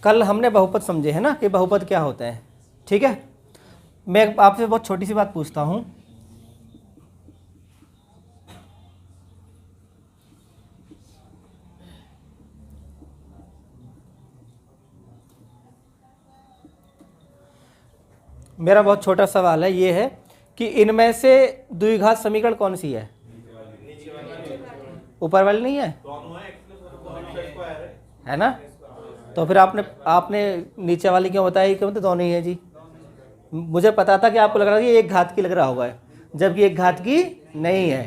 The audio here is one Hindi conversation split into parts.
कल हमने बहुपद समझे है ना कि बहुपद क्या होता है। ठीक है, मैं आपसे बहुत छोटी सी बात पूछता हूँ, मेरा बहुत छोटा सवाल है, ये है कि इनमें से द्विघात समीकरण कौन सी है? ऊपर वाली नहीं है ना? तो फिर आपने नीचे वाली क्यों बताई? क्यों? तो दोनों ही है जी। मुझे पता था कि आपको लग रहा है कि एक घात की लग रहा होगा, जबकि एक घात की नहीं है।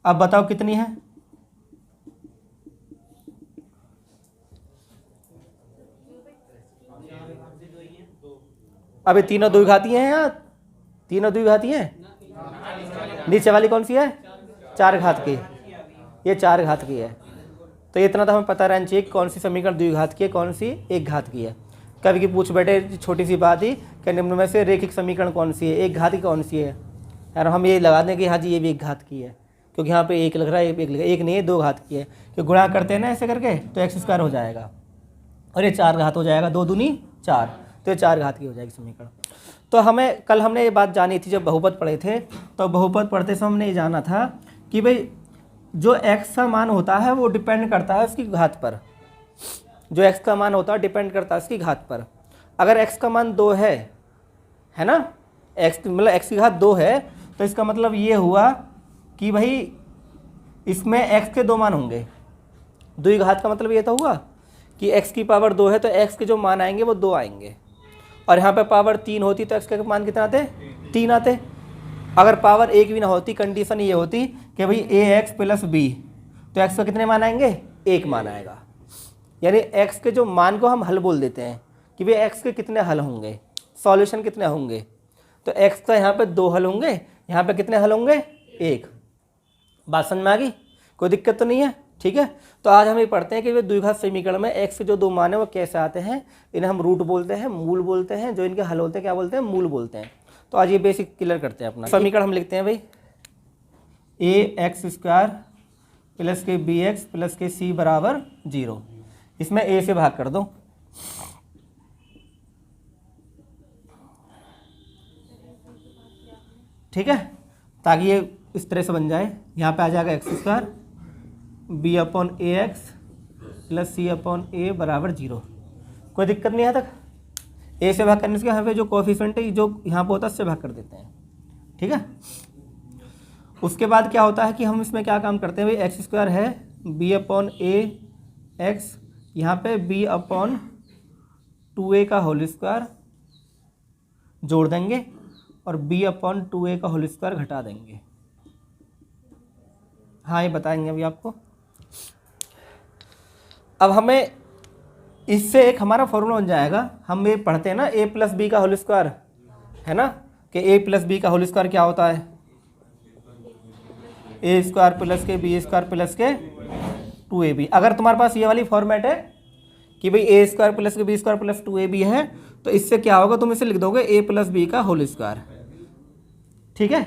अब बताओ कितनी है? अबे तीनों द्विघाती हैं या तीनों द्विघाती हैं? नीचे वाली कौन सी है? 4 घात की, ये 4 घात की है। तो इतना तो हमें पता रहना चाहिए कौन सी समीकरण द्विघात की है, कौन सी एक घात की है। कभी की पूछ बैठे छोटी सी बात ही कि निम्न में से रेखिक समीकरण कौन सी है, एक घात की कौन सी है, यार हम ये लगा दें कि हाँ जी ये भी एक घात की है, क्योंकि यहाँ पे एक लग रहा है, एक नहीं है, 2 घात की है। कि गुणा करते हैं ना ऐसे करके तो x² हो जाएगा और ये 4 घात हो जाएगा, 2 दूनी 4, तो ये 4 घात की हो जाएगी समीकरण। तो हमें कल हमने ये बात जानी थी, जब बहुपद पढ़े थे तो बहुपद पढ़ते समय हमने ये जाना था कि भाई जो x का मान होता है वो डिपेंड करता है उसकी घात पर। जो x का मान होता है डिपेंड करता है उसकी घात पर। अगर x का मान 2 है ना, x मतलब x की घात 2 है, तो इसका मतलब ये हुआ कि भाई इसमें x के 2 मान होंगे। द्विघात का मतलब ये तो हुआ कि x की पावर 2 है तो x के जो मान आएंगे वो 2 आएंगे, और यहाँ पे पावर 3 होती तो x के मान कितना आते? 3 आते। अगर पावर 1 भी ना होती, कंडीशन ये होती कि भाई ax प्लस b, तो x का कितने मान आएंगे? 1 मान आएगा। यानी x के जो मान को हम हल बोल देते हैं कि भाई x के कितने हल होंगे, सॉल्यूशन कितने होंगे। तो x का यहाँ पे 2 हल होंगे, यहाँ पे कितने हल होंगे? 1। बात समझ में आ गई? कोई दिक्कत तो नहीं है? ठीक है, तो आज हम ये पढ़ते हैं कि वे द्विघात समीकरण में x के जो 2 मान है वो कैसे आते हैं। इन्हें हम रूट बोलते हैं, मूल बोलते हैं, जो इनके हल होते हैं क्या बोलते हैं? मूल बोलते हैं। तो आज ये बेसिक क्लियर करते हैं अपना समीकरण। हम लिखते हैं भाई ax² प्लस के bx प्लस के c बराबर 0। इसमें a से भाग कर दो, ठीक है, ताकि ये इस तरह से बन जाए। यहाँ पे आ जाएगा x² b upon ax plus c upon a बराबर 0। कोई दिक्कत नहीं है तक? a से भाग करने से यहाँ पे जो कोफिशिएंट है जो यहाँ पे होता है उससे भाग कर देते हैं, ठीक है। उसके बाद क्या होता है कि हम इसमें क्या काम करते हैं भाई, x² है b अपॉन ax, यहाँ पे b अपॉन 2a का होल स्क्वायर जोड़ देंगे और b अपॉन 2a का होल स्क्वायर घटा देंगे। हाँ ये बताएंगे अभी आपको। अब हमें इससे एक हमारा फॉर्मूला बन जाएगा। हम ये पढ़ते हैं ना a प्लस बी का होल स्क्वायर, है ना, कि a प्लस बी का होल स्क्वायर क्या होता है? a² प्लस के b² प्लस के 2ab। अगर तुम्हारे पास ये वाली फॉर्मेट है कि भाई a² प्लस के b² प्लस 2ab है, तो इससे क्या होगा, तुम इसे लिख दोगे a प्लस बी का होल स्क्वायर, ठीक है।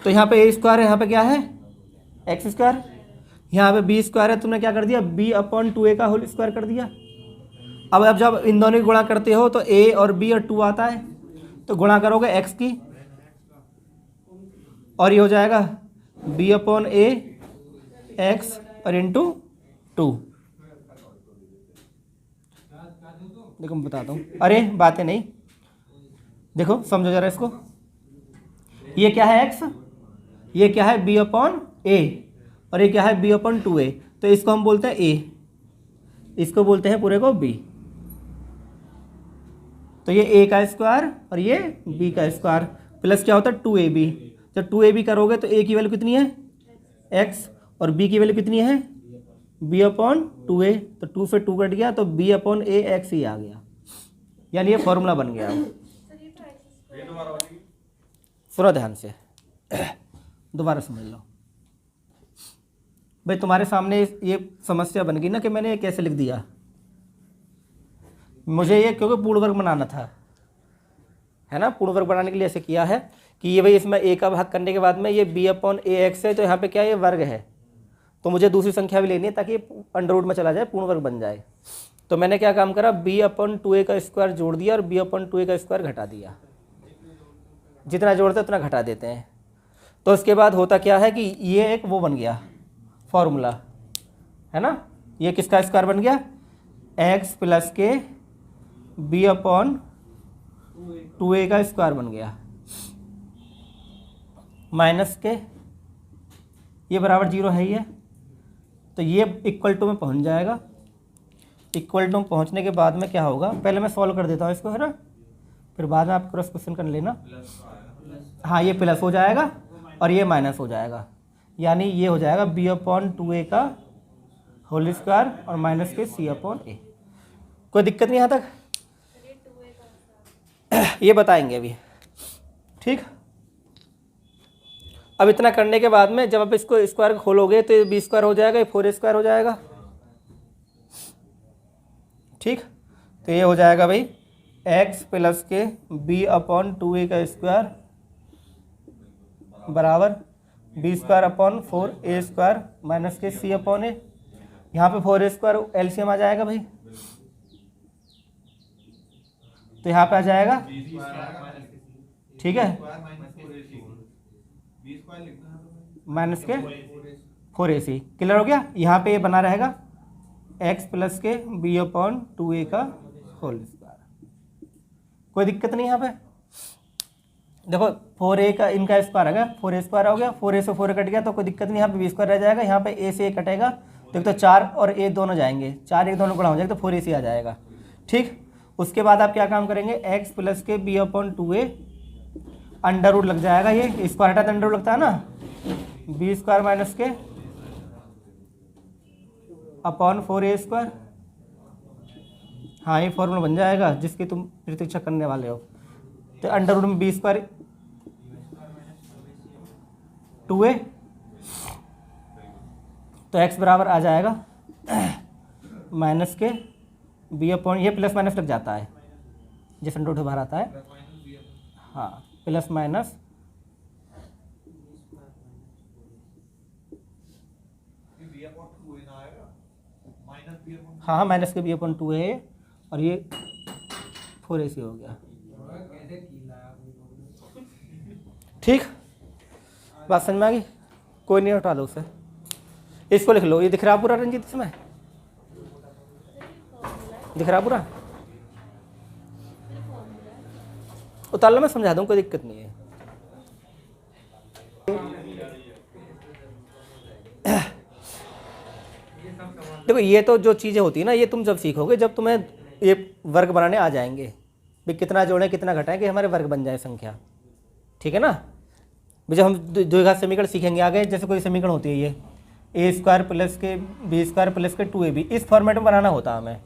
तो यहाँ पे a² है, यहाँ पे क्या है? x²। यहाँ पे b² है, तुमने क्या कर दिया? b अपॉन 2a का होल स्क्वायर कर दिया। अब जब इन दोनों की गुणा करते हो तो a और b और 2 आता है, तो गुणा करोगे x की, और ये हो जाएगा b अपॉन a x और इंटू 2। देखो मैं बताता हूँ, अरे बातें नहीं, देखो समझो जरा इसको। ये क्या है x, ये क्या है b अपॉन a, और ये क्या है b अपॉन 2a। तो इसको हम बोलते हैं a, इसको बोलते हैं पूरे को b। तो ये a का स्क्वायर और ये b का स्क्वायर प्लस क्या होता है 2ab। जब 2ab करोगे तो a की वैल्यू कितनी है? x, और b की वैल्यू कितनी है? b upon 2a। तो 2 से 2 कट गया तो b अपॉन a x ही आ गया, यानी ये फॉर्मूला बन गया। सुनो ध्यान से, दोबारा समझ लो भाई। तुम्हारे सामने ये समस्या बन गई ना कि मैंने ये कैसे लिख दिया। मुझे ये क्योंकि पूर्ण वर्ग बनाना था, है ना, पूर्ण वर्ग बनाने के लिए ऐसे किया है कि ये भाई इसमें a का भाग करने के बाद में ये b अपॉन ax है, तो यहाँ पे क्या है? ये वर्ग है, तो मुझे दूसरी संख्या भी लेनी है ताकि ये अंडर रूट में चला जाए, पूर्ण वर्ग बन जाए। तो मैंने क्या काम करा, b/2a का स्क्वायर जोड़ दिया और b/2a का स्क्वायर घटा दिया। जितना जोड़ते उतना घटा देते हैं। तो उसके बाद होता क्या है कि ये एक वो बन गया फॉर्मूला, है ना, ये किसका स्क्वायर बन गया, x + k b/2a का स्क्वायर बन गया, माइनस के ये बराबर 0 है ही है। तो ये इक्वल टू में पहुंच जाएगा। इक्वल टू में पहुंचने के बाद में क्या होगा, पहले मैं सॉल्व कर देता हूँ इसको, है ना, फिर बाद में आप क्रॉस क्वेश्चन कर लेना। हाँ, ये प्लस हो जाएगा और ये माइनस हो जाएगा, यानी ये हो जाएगा b/2a का होल स्क्वायर और माइनस के c/a। कोई दिक्कत नहीं यहाँ तक? ये बताएंगे अभी, ठीक। अब इतना करने के बाद में जब आप इसको स्क्वायर खोलोगे तो ये b² हो जाएगा, ये 4a² हो जाएगा, ठीक। तो ये हो जाएगा भाई x + k b/2a का स्क्वायर बराबर b²/4a² माइनस के c/a। यहाँ पे 4a² एलसीएम आ जाएगा भाई, तो यहाँ पे आ जाएगा, ठीक है, माइनस के 4ac। क्लियर हो गया? यहाँ पे ये बना रहेगा x + k b/2a का होल स्क्वायर। कोई दिक्कत नहीं यहाँ पे? देखो 4a का इनका स्क्वायर आ गया, 4a² हो गया, 4a से 4a कट गया तो कोई दिक्कत नहीं, यहाँ पे b² रह जाएगा। यहाँ पे a से a कटेगा तो एक तो 4 और a दोनों जाएंगे, 4 एक दोनों गुणा हो जाएगा तो 4ac आ जाएगा, ठीक। उसके बाद आप क्या काम करेंगे, x + k b/2a under root लग जाएगा, ये स्क्वायर हटा तो अंडर रूट लगता है ना, b² - k / 4a²। हाँ, ये फॉर्मूला बन जाएगा जिसकी तुम प्रतीक्षा करने वाले हो। तो अंडर रूट में b² 2a, तो x बराबर आ जाएगा माइनस के b/, ये प्लस माइनस लग जाता है जिस अंडर रूट बाहर आता है, हाँ, प्लस माइनस हाँ माइनस के b/2 है और ये 4ac हो गया, ठीक। बात समझ में आ गई? कोई नहीं, उठा दो उसे, इसको लिख लो। ये दिख रहा पूरा रंजीत, इसमें दिख रहा पूरा? उतार लो, मैं समझा दूँ, कोई दिक्कत नहीं है। देखो ये तो जो चीज़ें होती है ना, ये तुम जब सीखोगे, जब तुम्हें ये वर्ग बनाने आ जाएंगे, भाई कितना जोड़ें कितना घटाएं कि हमारे वर्ग बन जाए संख्या, ठीक है ना। जब हम द्विघात समीकरण सीखेंगे आगे, जैसे कोई समीकरण होती है ये a² + k b² + k 2ab, इस फॉर्मेट में बनाना होता है हमें,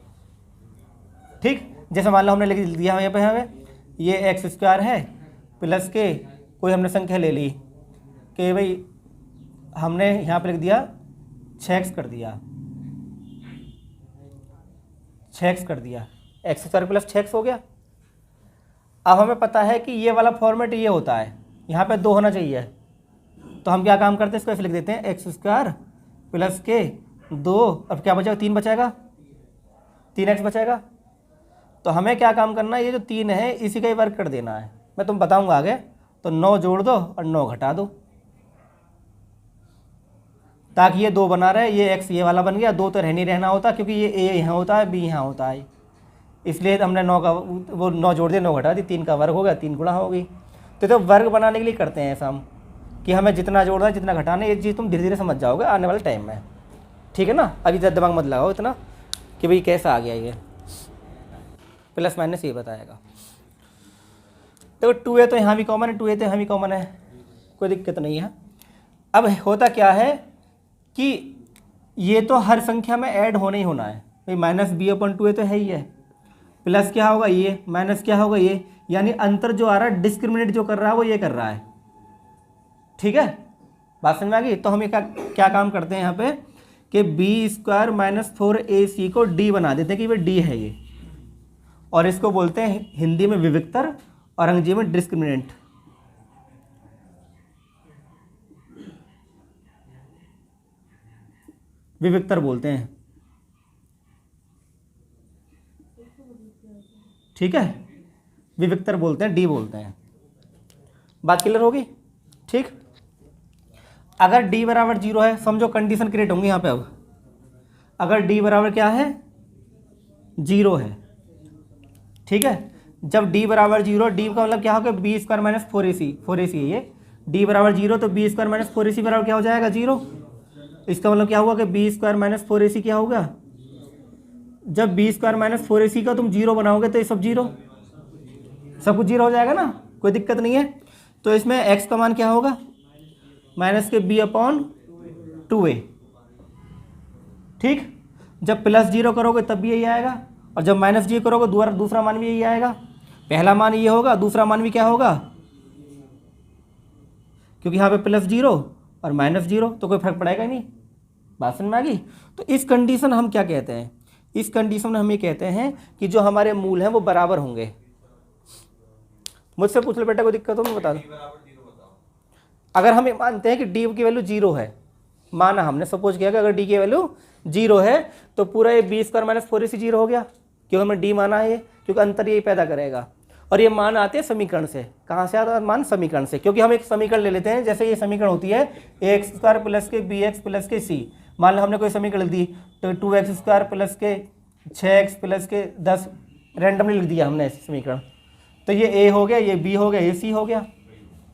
ठीक। जैसे मान लो हमने लिख दिया यहाँ पे हमें ये x² है प्लस के, कोई हमने संख्या ले ली कि भाई हमने यहाँ पे लिख दिया 6x कर दिया, 6x कर दिया, x² + 6x हो गया। अब हमें पता है कि ये वाला फॉर्मेट ये होता है, यहाँ पे 2 होना चाहिए, तो हम क्या काम करते हैं, इसको ऐसे लिख देते हैं x² + k 2, अब क्या बचेगा, 3 बचेगा, 3x बचेगा। तो हमें क्या काम करना है, ये जो 3 है इसी का ही वर्ग कर देना है, मैं तुम बताऊंगा आगे। तो 9 जोड़ दो और 9 घटा दो, ताकि ये 2 बना रहे, ये x ये वाला बन गया, 2 तो रह नहीं रहना होता क्योंकि ये a यहाँ होता है, b यहाँ होता है, इसलिए हमने 9 का वो 9 जोड़ दिया, 9 घटा दी, 3 का वर्ग हो गया, 3 गुणा हो गई। तो वर्ग बनाने के लिए करते हैं ऐसा हम कि हमें जितना जोड़ना है जितना घटाना है, ये चीज़ तुम धीरे धीरे समझ जाओगे आने वाले टाइम में, ठीक है ना। अभी ज़्यादा दिमाग मत लगाओ इतना कि भाई कैसा आ गया, ये प्लस माइनस ये बताएगा। देखो 2a तो यहाँ भी कॉमन है, 2a तो यहाँ भी कॉमन है, कोई दिक्कत नहीं है। अब होता क्या है कि ये तो हर संख्या में ऐड होना ही होना है भाई, माइनस b/2a तो है ही है, प्लस क्या होगा ये, माइनस क्या होगा ये, यानी अंतर जो आ रहा है, डिस्क्रिमिनेट जो कर रहा है वो ये कर रहा है, ठीक है। बात समझ में आ गई? तो हम ये क्या काम करते हैं यहाँ पे कि b² - 4ac को d बना देते हैं कि भाई d है ये, और इसको बोलते हैं हिंदी में विविक्तर और अंग्रेजी में डिस्क्रिमिनेंट। विविक्तर बोलते हैं। ठीक है, विविक्तर बोलते हैं, डी बोलते हैं। बात क्लियर होगी? ठीक। अगर डी बराबर 0 है, समझो कंडीशन क्रिएट होंगी यहाँ पे। अब अगर डी बराबर क्या है, 0 है, ठीक है, जब डी बराबर 0, डी का मतलब क्या होगा, B square minus 4ac, 4ac है ये, डी बराबर 0 तो बी स्क्वायर माइनस 4ac बराबर क्या हो जाएगा, 0। इसका मतलब क्या होगा कि बी स्क्वायर माइनस 4ac क्या होगा, जब बी स्क्वायर माइनस 4ac का तुम 0 बनाओगे तो ये सब 0, सब कुछ 0 हो जाएगा ना, कोई दिक्कत नहीं है। तो इसमें x का मान क्या होगा, माइनस के b अपॉन 2a, ठीक। जब प्लस 0 करोगे तब भी यही आएगा, और जब माइनस 0 करोगे दूसरा मान भी यही आएगा। पहला मान ये होगा, दूसरा मान भी क्या होगा, क्योंकि यहाँ पे प्लस 0 और माइनस 0, तो कोई फर्क पड़ेगा ही नहीं। बात समझ में आ गई? तो इस कंडीशन हम क्या कहते हैं, इस कंडीशन में हम ये कहते हैं कि जो हमारे मूल हैं वो बराबर होंगे। मुझसे पूछ लो बेटा, कोई दिक्कत हो मैं बता दूं। अगर हम ये मानते हैं कि डी की वैल्यू 0 है, माना हमने, सपोज किया कि अगर डी की वैल्यू 0 है तो पूरा ये बी स्क्वायर माइनस 4ac 0 हो गया, क्योंकि हमने डी माना है ये, क्योंकि अंतर यही पैदा करेगा। और ये मान आते हैं समीकरण से। कहाँ से आता है मान? समीकरण से। क्योंकि हम एक समीकरण ले लेते हैं, जैसे ये समीकरण होती है ax स्क्वायर प्लस के bx प्लस के c। मान लो हमने कोई समीकरण लिख दी, तो 2x स्क्वायर प्लस के 6x प्लस के 10 रैंडमली लिख दिया हमने ऐसे समीकरण। तो ये a हो गया, ये b हो गया, ये c हो गया।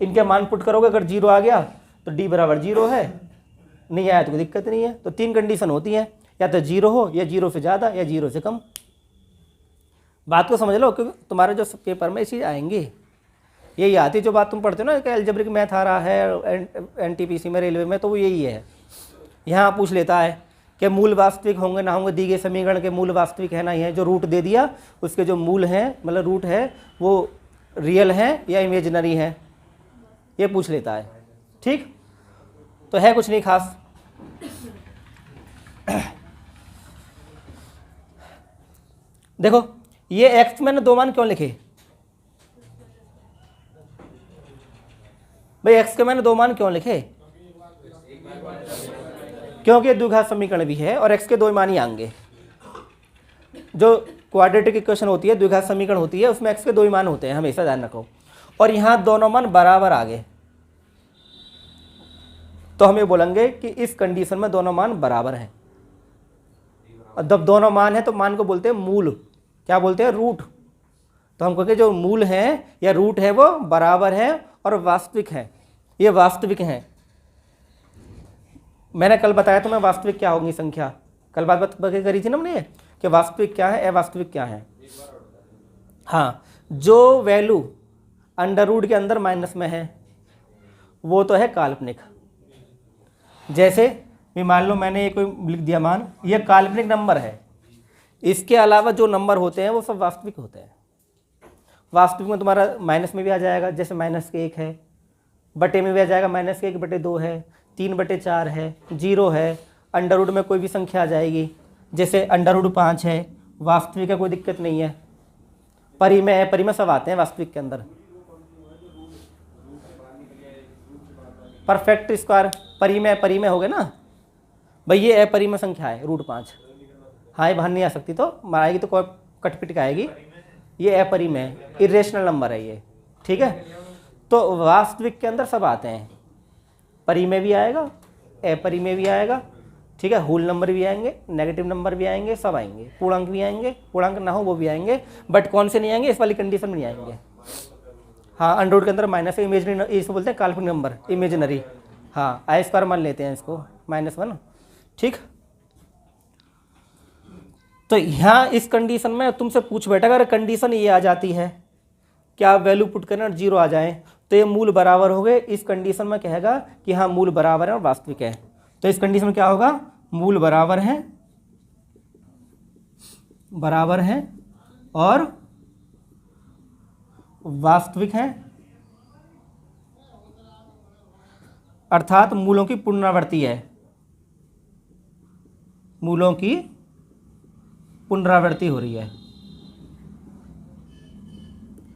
इनके मान पुट करोगे, अगर 0 आ गया तो d बराबर 0 है, नहीं आया तो कोई दिक्कत नहीं है। तो 3 कंडीशन होती हैं, या तो 0 हो, या 0 से ज़्यादा, या 0 से कम। बात को समझ लो, क्योंकि तुम्हारे जो पेपर में ये चीज़ आएंगी, यही आती है जो बात तुम पढ़ते हो ना कि अलजेब्रिक मैथ आ रहा है एनटीपीसी में, रेलवे में, तो वो यही है। यहाँ पूछ लेता है कि मूल वास्तविक होंगे ना होंगे, दी गए समीकरण के मूल वास्तविक है ना ही है। जो रूट दे दिया उसके जो मूल हैं, मतलब रूट है, वो रियल हैं या इमेजिनरी हैं, ये पूछ लेता है। ठीक, तो है कुछ नहीं खास। देखो ये x मैंने 2 मान क्यों लिखे भाई, x के मैंने 2 मान क्यों लिखे, क्योंकि द्विघात समीकरण भी है और x के 2 मान ही आएंगे। जो क्वाड्रेटिक इक्वेशन होती है, द्विघात समीकरण होती है, उसमें x के 2 मान होते हैं, हमेशा ध्यान रखो। और यहाँ दोनों मान बराबर आ गए, तो हम ये बोलेंगे कि इस कंडीशन में दोनों मान बराबर हैं। और जब दोनों मान है तो मान को बोलते हैं मूल, क्या बोलते हैं, रूट। तो हम कहेंगे जो मूल है या रूट है वो बराबर है और वास्तविक है, ये वास्तविक हैं। मैंने कल बताया तुम्हें वास्तविक क्या होगी संख्या, कल बात करी थी ना हमने कि वास्तविक क्या है, अवास्तविक क्या है। हाँ, जो वैल्यू अंडर रूट के अंदर माइनस में है वो तो है काल्पनिक। जैसे भी मान लो मैंने ये कोई लिख दिया मान, ये काल्पनिक नंबर है, इसके अलावा जो नंबर होते हैं वो सब वास्तविक होते हैं। वास्तविक में तुम्हारा माइनस में भी आ जाएगा, जैसे -1 है, बटे में भी आ जाएगा, -1/2 है, 3/4 है, 0 है, अंडर रूट में कोई भी संख्या आ जाएगी, जैसे √5 है, वास्तविक है, कोई दिक्कत नहीं है। परिमेय है, परिमेय सब आते हैं वास्तविक के अंदर। परफेक्ट स्क्वायर परिमेय, परिमेय हो गए ना भाई, ये अपरिमेय संख्या है √5। हाँ, ये बाहर नहीं आ सकती तो आएगी तो कोई कटपिट का आएगी, ये अपरिमेय इरेशनल नंबर है ये, ठीक है। तो वास्तविक के अंदर सब आते हैं, परिमेय भी आएगा, अपरिमेय भी आएगा, ठीक है, होल नंबर भी आएंगे, नेगेटिव नंबर भी आएंगे, सब आएंगे, पूर्णांक भी आएंगे, पूर्णांक ना हो वो भी आएंगे, बट कौन से नहीं आएंगे, इस वाली कंडीशन में नहीं आएंगे। हाँ, अंडर रूट के अंदर माइनस है, इमेजिनरी, इसको बोलते हैं काल्पनिक नंबर, इमेजिनरी। हाँ, आई स्क्वायर मान लेते हैं इसको, -1, ठीक। तो यहाँ इस कंडीशन में तुमसे पूछ बैठा, अगर कंडीशन ये आ जाती है कि आप वैल्यू पुट करना 0 आ जाए तो ये मूल बराबर हो गए, इस कंडीशन में कहेगा कि हाँ मूल बराबर है और वास्तविक है। तो इस कंडीशन में क्या होगा, मूल बराबर है, बराबर है और वास्तविक है, अर्थात मूलों की पुनरावृत्ति है, मूलों की पुनरावृत्ति हो रही है,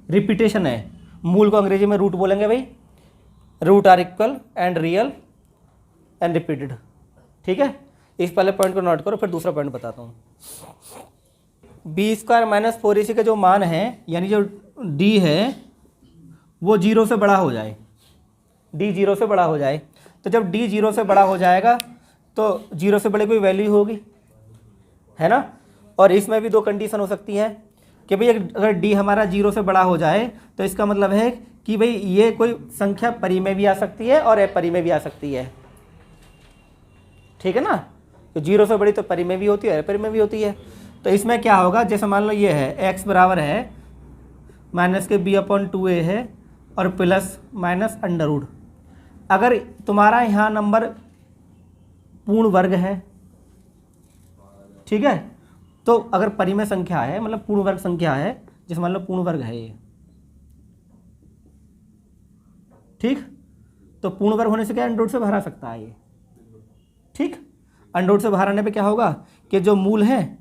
रिपीटेशन है। मूल को अंग्रेजी में रूट बोलेंगे भाई, root are equal and real and repeated, ठीक है। इस पहले पॉइंट को नोट करो, फिर दूसरा पॉइंट बताता हूँ। बी स्क्वायर माइनस 4ac का जो मान है यानी जो डी है वो 0 से बड़ा हो जाए, डी 0 से बड़ा हो जाए। तो जब डी 0 से बड़ा हो जाएगा तो 0 से बड़े कोई वैल्यू होगी, है ना। और इसमें भी दो कंडीशन हो सकती है कि भाई अगर डी हमारा 0 से बड़ा हो जाए तो इसका मतलब है कि भाई ये कोई संख्या परिमेय भी आ सकती है और अपरिमेय भी आ सकती है, ठीक है ना। तो 0 से बड़ी तो परिमेय भी होती है अपरिमेय भी होती है। तो इसमें क्या होगा, जैसे मान लो ये है x बराबर है माइनस के b/2a है और प्लस माइनस अंडर रूट। अगर तुम्हारा यहाँ नंबर पूर्ण वर्ग है, ठीक है, तो अगर परिमेय संख्या है मतलब पूर्ण वर्ग संख्या है, जैसे मान लो पूर्ण वर्ग है ये, ठीक, तो पूर्ण वर्ग होने से क्या अंडर रूट से बाहर आ सकता है ये, ठीक। अंडर रूट से बाहर आने पे क्या होगा कि जो मूल है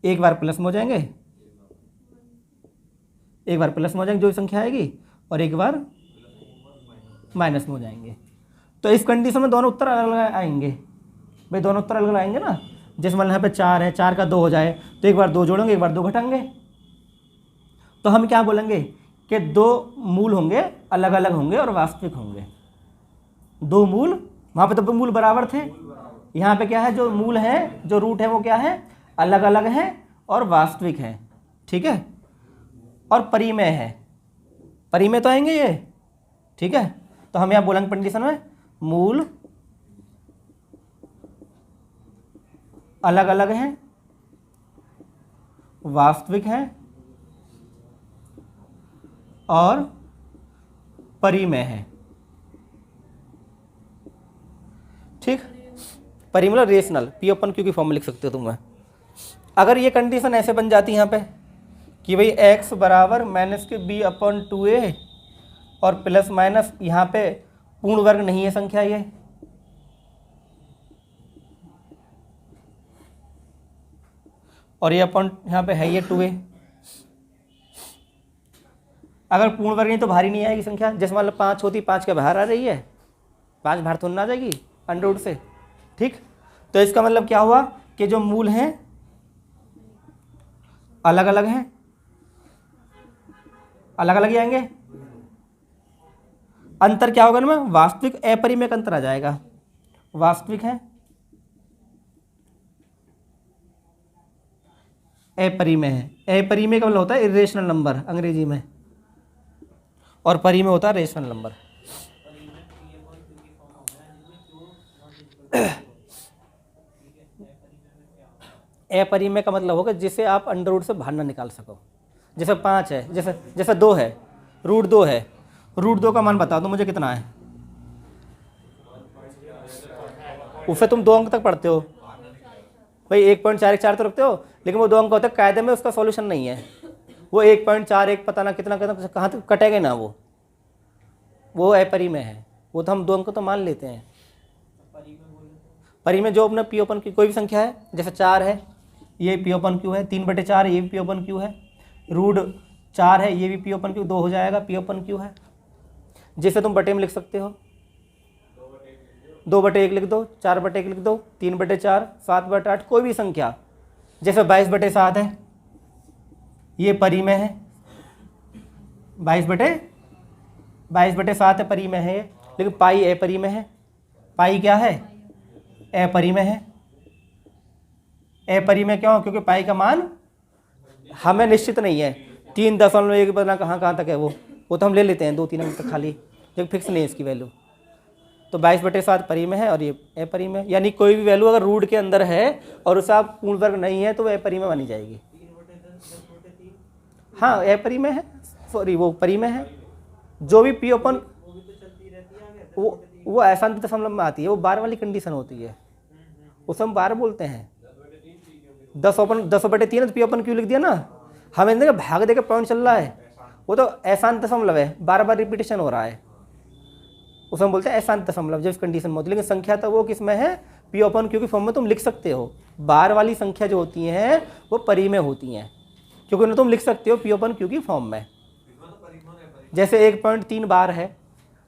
एक बार प्लस में हो जाएंगे, एक बार प्लस में हो जाएंगे जो संख्या आएगी, और एक बार माइनस में हो जाएंगे। तो इस कंडीशन में दोनों उत्तर अलग अलग आएंगे, भाई दोनों उत्तर अलग अलग आएंगे ना। जैसे मान लो यहाँ पे 4 है, 4 का 2 हो जाए तो एक बार 2 जोड़ेंगे एक बार 2 घटाएंगे। तो हम क्या बोलेंगे कि दो मूल होंगे अलग अलग होंगे और वास्तविक होंगे। दो मूल, वहाँ पे तो मूल बराबर थे, यहाँ पे क्या है जो मूल है जो रूट है वो क्या है अलग अलग है और वास्तविक है, ठीक है। और परिमेय है, परिमेय तो आएंगे ये, ठीक है। तो हम यहाँ बोलेंगे कंडीशन में मूल अलग अलग हैं, वास्तविक हैं और परिमेय है, ठीक। परिमेय मतलब रेशनल, P/Q की फॉर्म में लिख सकते हो तुम। अगर ये कंडीशन ऐसे बन जाती है यहाँ पे कि भाई x बराबर माइनस के b/2a और प्लस माइनस यहाँ पे पूर्ण वर्ग नहीं है संख्या ये, और ये अपॉन यहाँ पे है ये 2a। अगर पूर्ण वर्ग नहीं तो बाहर ही नहीं आएगी संख्या। जैसे मान लो 5 होती, 5 के बाहर आ रही है, 5 बाहर तो ना आ जाएगी अंडर रूट से, ठीक। तो इसका मतलब क्या हुआ कि जो मूल हैं अलग अलग हैं, अलग अलग ही आएंगे। अंतर क्या होगा इनमें, वास्तविक अपरिमेय का अंतर आ जाएगा। वास्तविक है अपरिमेय है, अपरिमेय का मतलब होता है इरेशनल नंबर अंग्रेजी में, और परिमेय होता है रेशनल नंबर। अपरिमेय का मतलब होगा जिसे आप अंडर रूट से बाहर ना निकाल सको। जैसे 5 है, जैसे 2 है, रूट 2 है, रूट 2 का मान बता दो मुझे कितना है। उससे तुम 2 अंक तक पढ़ते हो भाई, 1.414 तो रखते हो, लेकिन वो 2 अंक होते हैं, कायदे में उसका सॉल्यूशन नहीं है। वो 1.41 पता ना कितना कितना कहाँ तक कटेगा ना, वो अपरिमेय है। वो तो हम 2 अंक तो मान लेते हैं। परिमेय जो अपना P/Q कोई भी संख्या है, जैसे 4 है ये P/Q है, 3/4 ये भी P/Q है, रूट 4 है ये भी P/Q 2 हो जाएगा P/Q है। जिसे तुम बटे में लिख सकते हो, 2/1 लिख दो, 4/1 लिख दो, 3/4, 7/8 कोई भी संख्या। जैसे 22/7 है ये परिमेय है, 22/7 है परिमेय है, लेकिन पाई अपरिमेय है। पाई क्या है, अपरिमेय है। अपरिमेय क्यों, क्योंकि पाई का मान हमें निश्चित नहीं है, 3.1 पता कहाँ तक है वो तो हम ले लेते हैं 2-3 अंक तक खाली, जो फिक्स नहीं है इसकी वैल्यू। तो 22/7 परिमेय है और ये अपरिमेय, यानी कोई भी वैल्यू अगर रूट के अंदर है और उसका पूर्ण वर्ग नहीं है तो वह अपरिमेय मानी जाएगी। हाँ अपरिमेय है, सॉरी वो परिमेय है। जो भी P/Q वो अशांत दशमलव में आती है, वो 12 वाली कंडीशन होती है, उसे हम 12 बोलते हैं। 10/3 P/Q लिख दिया ना, हमें इनके भाग दे के पॉइंट चल रहा है, वो तो अशांत दशमलव है, बार बार रिपीटेशन हो रहा है, उसे हम बोलते हैं अशांत दशमलव जब इस कंडीशन में होती है। लेकिन संख्या तो वो किस में है, P/Q की फॉर्म में तुम लिख सकते हो। बार वाली संख्या जो होती हैं वो परिमेय होती हैं, क्योंकि उन्हें तुम लिख सकते हो P/Q की फॉर्म में। जैसे 1.3 बार है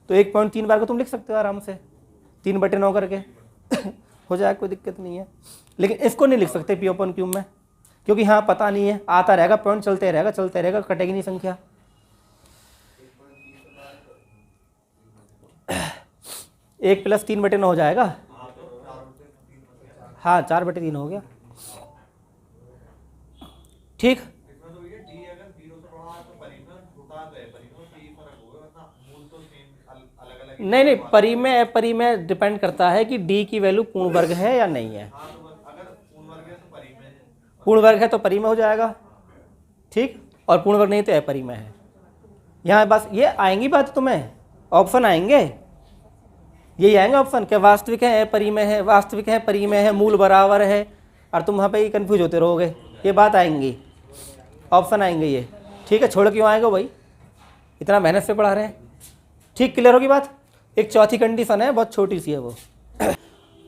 तो 1.3 बार को तुम लिख सकते हो आराम से 3/9 करके हो जाएगा, कोई दिक्कत नहीं है। लेकिन इसको नहीं लिख सकते P/Q में, क्योंकि हाँ पता नहीं है, आता रहेगा, पॉइंट चलते रहेगा, कटेगी नहीं संख्या। 1 + 3/9 हो जाएगा। हाँ 4/3 हो गया। ठीक, नहीं परी में डिपेंड करता है कि डी की वैल्यू पूर्ण वर्ग है या नहीं है। पूर्ण वर्ग है तो परी में हो जाएगा, ठीक, और पूर्ण वर्ग नहीं तो अपरी में है। यहाँ बस ये आएंगी बात, तुम्हें ऑप्शन आएंगे, यही आएंगे ऑप्शन, क्या वास्तविक है अपरी में है, वास्तविक है परी में है, मूल बराबर है, और तुम वहाँ पे ही कन्फ्यूज होते रहोगे। ये बात आएंगी, ऑप्शन आएंगे ये, ठीक है। छोड़ क्यों आएगा भाई, इतना मेहनत से पढ़ा रहे हैं। ठीक, क्लियर होगी बात। एक चौथी कंडीशन है, बहुत छोटी सी है वो।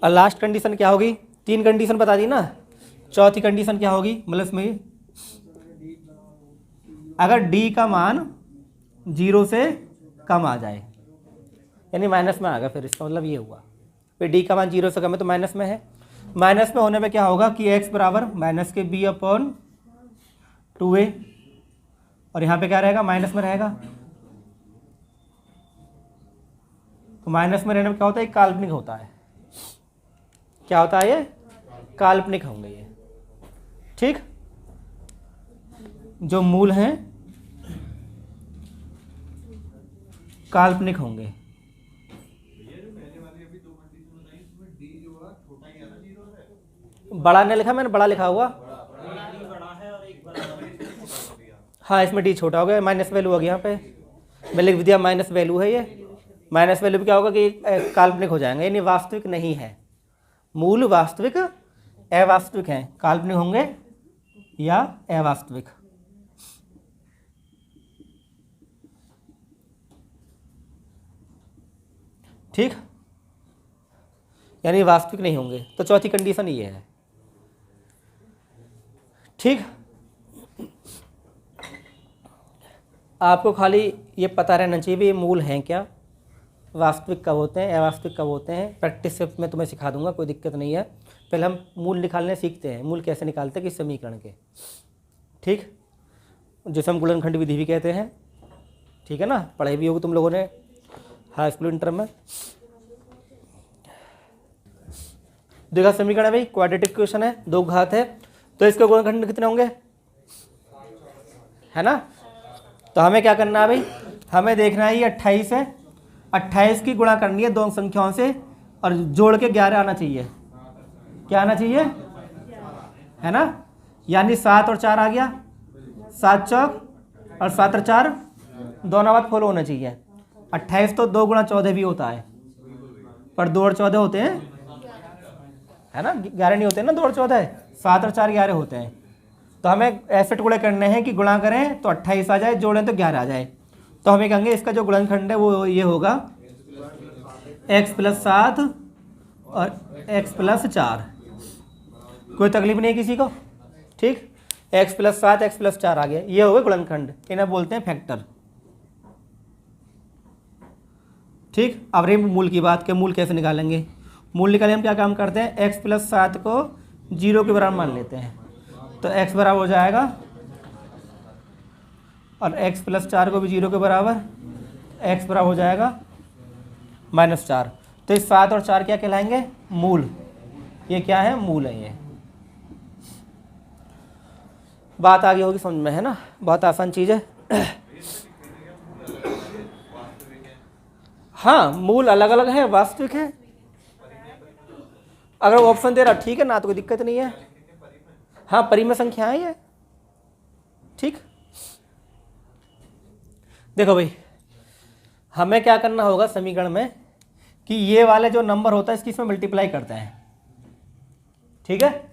और लास्ट कंडीशन क्या होगी, 3 कंडीशन बता दी ना, चौथी कंडीशन क्या होगी, मतलब इसमें अगर डी का मान 0 से कम आ जाए, यानी माइनस में आ गया, फिर इसका मतलब ये हुआ फिर डी का मान 0 से कम है तो माइनस में है। माइनस में होने पे क्या होगा कि x बराबर -b/2a, और यहाँ पे क्या रहेगा, माइनस में रहेगा। तो माइनस में रहने में क्या होता है, काल्पनिक होता है। क्या होता है ये, काल्पनिक होंगे ये, ठीक। जो मूल हैं काल्पनिक होंगे। बड़ा नहीं लिखा मैंने, बड़ा लिखा हुआ, हाँ इसमें डी छोटा हो गया, माइनस वैल्यू आ गया यहाँ पे, मैं लिख दिया माइनस वैल्यू है ये। माइनस वैल्यू क्या होगा कि काल्पनिक हो जाएंगे, यानी वास्तविक नहीं है। मूल वास्तविक अवास्तविक हैं, काल्पनिक होंगे या अवास्तविक। ठीक, यानी वास्तविक नहीं होंगे, तो चौथी कंडीशन ये है, ठीक। आपको खाली ये पता रहना चाहिए भी ये मूल हैं क्या, वास्तविक कब होते हैं, अवास्तविक कब होते हैं। प्रैक्टिस से मैं तुम्हें सिखा दूंगा, कोई दिक्कत नहीं है। पहले हम मूल निकालने सीखते हैं, मूल कैसे निकालते हैं किस समीकरण के, ठीक, जिसे हम गुणनखंड विधि भी कहते हैं, ठीक है ना, पढ़ाई भी होगी तुम लोगों ने हाई स्कूल इंटर में। देखा समीकरण है भाई, क्वाड्रेटिक क्वेश्चन है, 2 घात है, तो इसके गुणनखंड कितने होंगे, है ना। तो हमें क्या करना है भाई, हमें देखना है ये 28 है, 28 की गुणा करनी है 2 संख्याओं से, और जोड़ के 11 आना चाहिए। क्या आना चाहिए, है ना, यानी 7 और 4 आ गया, 7 चौक और 7 और 4 दोनों बात फॉलो होना चाहिए। 28 तो 2 × 14 भी होता है, पर 2 और 14 होते हैं, है ना, 11 नहीं होते ना, 2 और 14, 7 और 4 11 होते हैं। तो हमें ऐसे टुकड़े करने हैं कि गुणा करें तो 28 आ जाए, जोड़ें तो 11 आ जाए। तो हमें कहेंगे इसका जो गुणनखंड है वो ये होगा x + 7 और x + 4। कोई तकलीफ नहीं किसी को, ठीक। x + 7 x + 4 आ गया, ये हो गए गुणनखंड, इन्हें बोलते हैं फैक्टर, ठीक। अब रही मूल की बात के मूल कैसे निकालेंगे। मूल निकालने हम क्या काम करते हैं, x + 7 को 0 के बराबर मान लेते हैं, तो x बराबर हो जाएगा, और x + 4 को भी 0 के बराबर, x बराबर हो जाएगा -4। तो इस 7 और 4 क्या कहलाएंगे, मूल। ये क्या है, मूल है ये। बात आगे होगी समझ में, है ना, बहुत आसान चीज़ है। हाँ मूल अलग अलग है, वास्तविक है। अगर वो ऑप्शन दे रहा ठीक है ना, तो कोई दिक्कत नहीं है। हाँ परी में संख्याएं है, ठीक। देखो भाई, हमें क्या करना होगा समीकरण में कि ये वाले जो नंबर होता है इसकी इसमें मल्टीप्लाई करते हैं, ठीक है।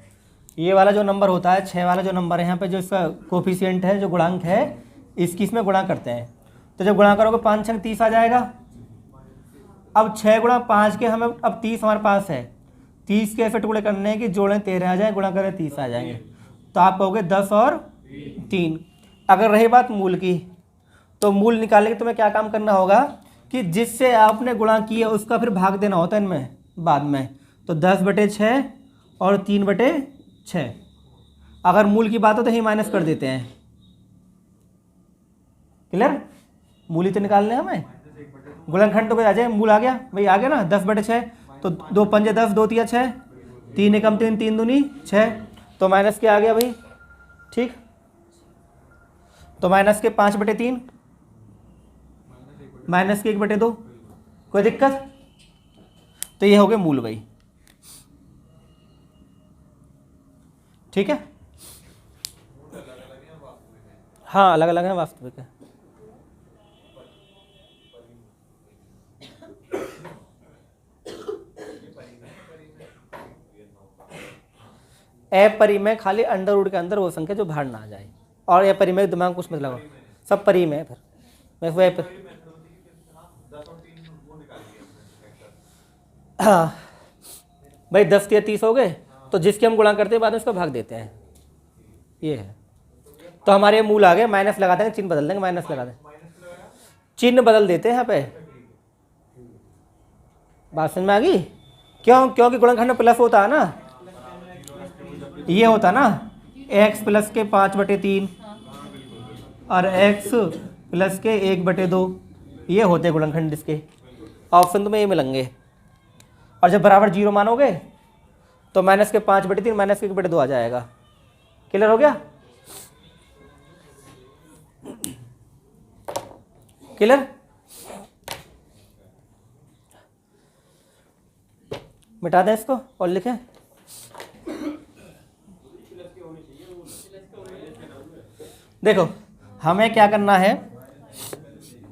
ये वाला जो नंबर होता है 6 वाला जो नंबर है यहाँ पे, जो इसका कोफिशिएंट है, जो गुणांक है, इसकी इसमें गुणा करते हैं। तो जब गुणा करोगे 5 6 30 आ जाएगा। अब 6 × 5 के हमें अब 30 हमारे पास है, 30 के ऐसे टुकड़े करने हैं कि जोड़ें 13 आ जाए, गुणा करें 30 आ जाएंगे। तो आप कहोगे 10 और 3। अगर रही बात मूल की, तो मूल निकालने के तुम्हें क्या काम करना होगा कि जिससे आपने गुणा किया उसका फिर भाग देना होता है इनमें बाद में। तो 10/6 और 3/6, अगर मूल की बात हो तो यही माइनस कर देते हैं। क्लियर? मूल ही तो निकालने हैं हमें। गुणनखंड तो कोई आ जाए, मूल आ गया भाई, आ गया ना 10/6, तो 2 पंजे 10, 2 तिया 6, 3 एकम 3, 3 दूनी 6, तो माइनस के आ गया भाई। ठीक, तो माइनस के 5/3, माइनस के 1/2, कोई दिक्कत? तो ये हो गए मूल भाई। ठीक है, हाँ अलग अलग है, वास्तविक है। अपरिमेय खाली अंडर रूट के अंदर वो संख्या जो बाहर ना आ जाए, और अपरिमेय दिमाग कुछ मत लगाओ, सब परिमेय है। फिर मैं वो हाँ भाई 10 या 30 हो गए, तो जिसके हम गुणा करते हैं बाद में उसका भाग देते हैं, ये है। तो हमारे मूल आ गए, माइनस लगा देंगे, चिन्ह बदल देंगे, माइनस लगा देंगे, चिन्ह बदल देते हैं यहाँ पे। बात समझ में आ गई? क्यों? क्योंकि गुणनखंड में प्लस होता है ना, ये होता ना x प्लस के 5/3 और x प्लस के 1/2, ये होते गुणनखंड इसके। ऑप्शन तुम्हें ये मिलेंगे। और जब बराबर 0 मानोगे तो माइनस के 5/3 माइनस के 1/2 आ जाएगा। क्लियर हो गया? क्लियर? मिटा दें इसको और लिखें। देखो हमें क्या करना है,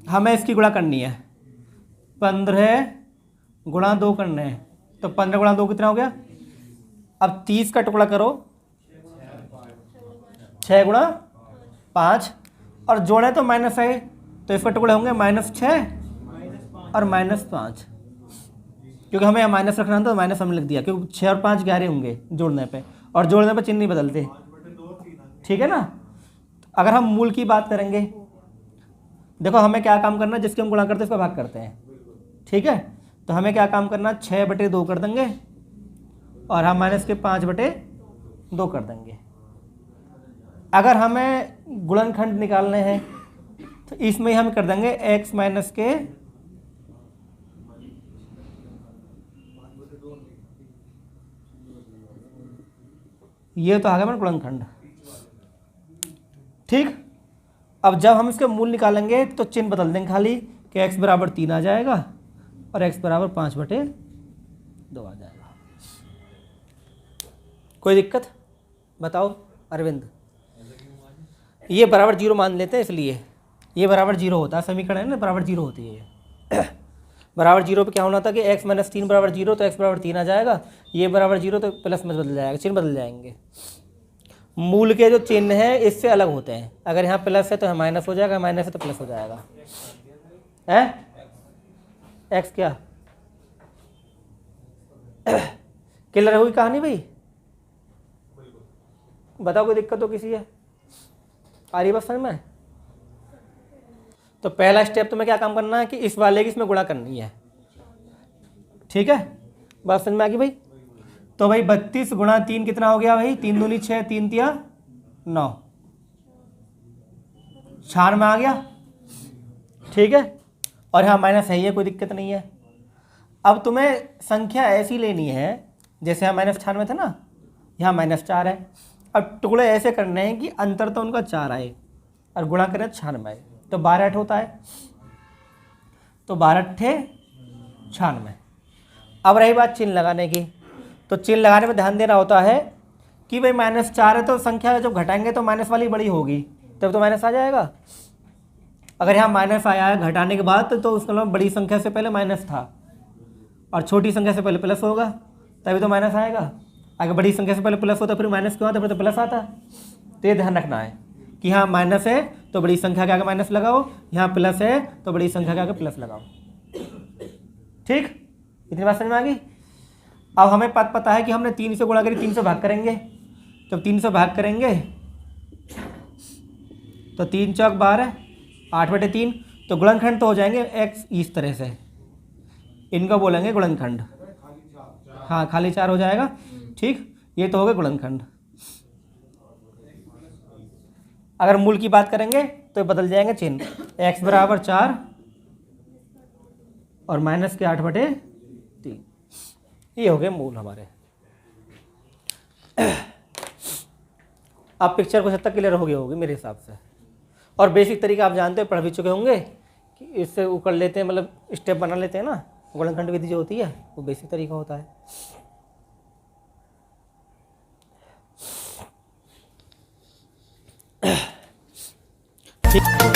हमें इसकी गुणा करनी है, 15 गुणा 2 करने हैं, तो 15 गुणा 2 कितना हो गया? अब 30 का टुकड़ा करो, 6 गुणा 5, और जोड़े तो माइनस है, तो इसके टुकड़े होंगे -6 और -5, क्योंकि हमें यहाँ माइनस रखना था तो माइनस हमने लिख दिया, क्योंकि 6 और 5 11 होंगे जोड़ने पे, और जोड़ने पे चिन्ह नहीं बदलते। ठीक है ना? अगर हम मूल की बात करेंगे, देखो हमें क्या काम करना है, जिसके हम गुणा करते हैं उसका भाग करते हैं। ठीक है, तो हमें क्या काम करना, 6/2 कर देंगे, और हम माइनस के 5/2 कर देंगे। अगर हमें गुणनखंड निकालने हैं तो इसमें हम कर देंगे x माइनस के ये तो आ गया मेरा गुणनखंड। ठीक, अब जब हम इसके मूल निकालेंगे तो चिन्ह बदल देंगे खाली, कि x बराबर 3 आ जाएगा और x बराबर 5/2 आ जाएगा। कोई दिक्कत? बताओ अरविंद। ये बराबर 0 मान लेते हैं, इसलिए ये बराबर 0 होता है, समीकरण है ना, बराबर 0 होती है ये। बराबर 0 पे क्या होना था कि x - 3 बराबर 0, तो x बराबर 3 आ जाएगा, ये बराबर 0 तो प्लस में बदल जाएगा, चिन्ह बदल जाएंगे। मूल के जो चिन्ह है इससे अलग होते हैं, अगर यहाँ प्लस है तो यहाँ माइनस हो जाएगा, माइनस है तो प्लस हो जाएगा। है x क्या? क्लियर होगी कहानी भाई? बताओ कोई दिक्कत तो किसी है? आ रही बस समझ में? तो पहला स्टेप तुम्हें क्या काम करना है कि इस वाले की इसमें गुणा करनी है। ठीक है, बात समझ में आ गई भाई? तो भाई 32 गुणा 3 कितना हो गया भाई? 3 दूनी 6, 3 तिया 9, 4 में आ गया। ठीक है, और यहाँ माइनस है, ये कोई दिक्कत नहीं है। अब तुम्हें संख्या ऐसी लेनी है, जैसे यहाँ -4 में था ना, यहाँ -4 है। अब टुकड़े ऐसे करने हैं कि अंतर तो उनका 4 आए और गुणा करें 4 में आए, तो 12 8 होता है, तो 12 8 96। अब रही बात चिन्ह लगाने की, तो चिन्ह लगाने में ध्यान देना होता है कि भाई -4 है तो संख्या जब घटाएंगे तो माइनस वाली बड़ी होगी, तब तो माइनस आ जाएगा। अगर यहाँ माइनस आया है घटाने के बाद तो उसका मतलब बड़ी संख्या से पहले माइनस था, और छोटी संख्या से पहले प्लस होगा, तभी तो माइनस आएगा। अगर बड़ी संख्या से पहले प्लस होता फिर माइनस क्यों आता? फिर तो प्लस आता। तो ये ध्यान रखना है कि यहाँ माइनस है तो बड़ी संख्या के आगे माइनस लगाओ, यहाँ प्लस है तो बड़ी संख्या के आगे प्लस लगाओ। ठीक, इतनी बात समझ में आ गई? अब हमें पता है कि हमने 3 से गुणा करी, 3 से भाग करेंगे, जब 3 से भाग करेंगे तो 3 चौक 12, 8/3, तो गुणनखंड तो हो जाएंगे x इस तरह से, इनको बोलेंगे गुणनखंड। हाँ खाली 4 हो जाएगा। ठीक, ये तो हो गए गुणनखंड। अगर मूल की बात करेंगे तो बदल जाएंगे चिन्ह, x बराबर 4 और माइनस के 8/3, ये हो गए मूल हमारे। अब पिक्चर कुछ हद तक क्लियर हो गई होगी मेरे हिसाब से। और बेसिक तरीका आप जानते हो, पढ़ भी चुके होंगे कि इससे वो कर लेते हैं, मतलब स्टेप बना लेते हैं ना, गुणनखंड विधि जो होती है वो बेसिक तरीका होता है। ठीक।